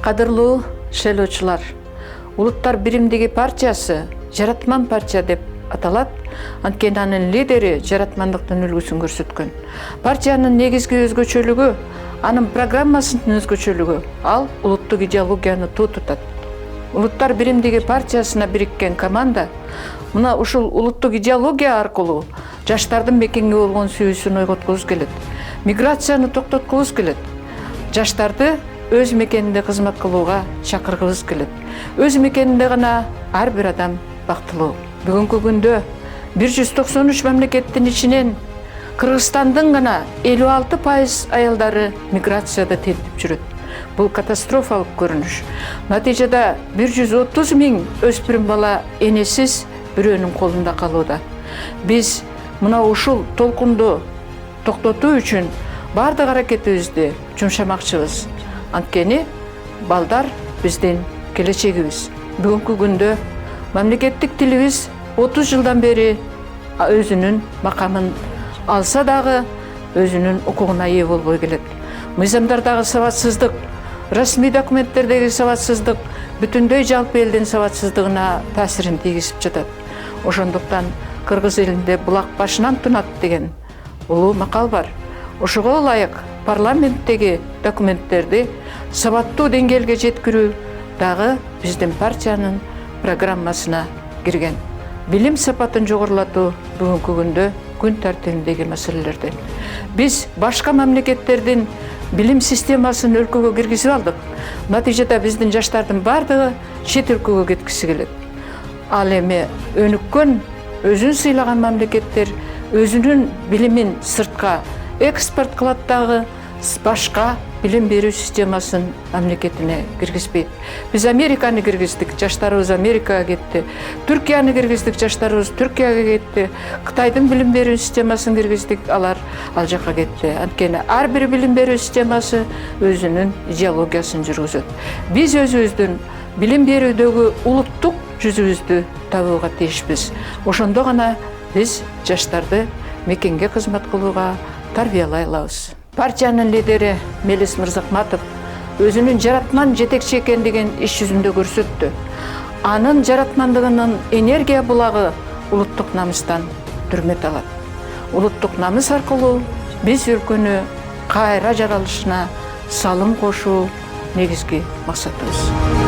Кадырлуу шайлоочулар, Улуттар биримдиги партиясы жаратман партия деп аталат. Анткени анын лидери жаратмандыктын үлгүсүн көрсөткөн. Партиянын негизги өзгөчөлүгү, анын программасынын өзгөчөлүгү, ал улуттук идеологияны тутат. Улуттар биримдиги партиясына бириккен команда мына ушул улуттук идеология аркылуу жаштардын мекенге болгон сүйүүсүн ойготкубуз келет. Миграцияны токтоткубуз келет. Жаштарды өз мекенинде кызмат кылууга чакыргыбыз келет. Өз мекенинде гана ар бир адам бактылуу. Бүгүнкү күндө 193 мамлекеттин ичинен Кыргызстандын гана 56% аялдары миграцияда тентип жүрөт. Бул катастрофалык көрүнүш. Натыйжада 130 000 өспүрүм бала энесиз бирөөнүн колунда калууда. Биз мына ушул толкунду токтотуу үчүн бардык аракетибизди жумшамакчыбыз. Анткени балдар биздин келечегибиз. Бүгүнкү күндө мамлекеттик тилибиз 30 жылдан бери өзүнүн макамын алса дагы өзүнүн укугуна ээ болбой келет. Мыйзамдардагы сабатсыздык, расмий документтердеги сабатсыздык бүтүндөй жалпы элдин сабатсыздыгына таасирин тийгизип жатат. Ошондуктан кыргыз элинде булак башынан тунат деген улуу макал бар. Ошого ылайык парламенттеги документтерди сабаттуу деңгээлге жеткирүү дагы биздин партиянын программасына кирген. Билим сапатын жогорулатуу бүгүнкү күндө күн тартибиндеги маселелерден. Биз башка мамлекеттердин билим системасын өлкөгө киргизип алдык. Натыйжада биздин жаштардын бардыгы чет өлкөгө кеткиси келет. Ал эми өнүккөн, өзүн сыйлаган мамлекеттер өзүнүн билимин сыртка экспорт кылат дагы башка билим берүү системасын мамлекетине киргизбейт. Биз Американы киргиздик, жаштарыбыз Америкага кетти. Түркияны киргиздик, жаштарыбыз Түркияга кетти. Кытайдын билим берүү системасын киргиздик, алар ал жакка кетти. Анткени ар бир билим берүү системасы өзүнүн идеологиясын жүргүзөт. Биз өзүбүздүн билим берүүдөгү улуттук жүзүбүздү табууга тийишпиз. Ошондо гана биз жаштарды мекенге кызмат кылууга тарбиялай алабыз. Партиянын лидери Мелис Мырзахматов өзүнүн жаратман жетекчи экендигин иш жүзүндө көрсөттү. Анын жаратмандыгынын энергия булагы улуттук намыстан дүрмөт алат. Улуттук намыс аркылуу биз өлкөнү кайра жаралышына салым кошуу негизги максатыбыз.